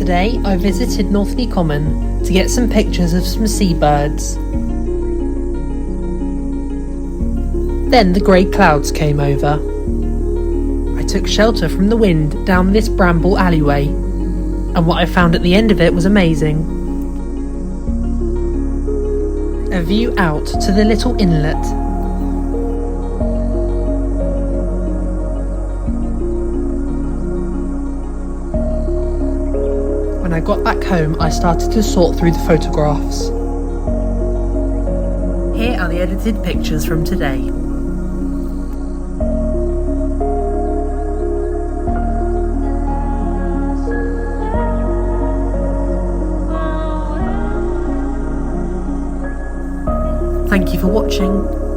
Today I visited Northley Common to get some pictures of some seabirds. Then the grey clouds came over. I took shelter from the wind down this bramble alleyway, and what I found at the end of it was amazing. A view out to the little inlet. When I got back home, I started to sort through the photographs. Here are the edited pictures from today. Thank you for watching.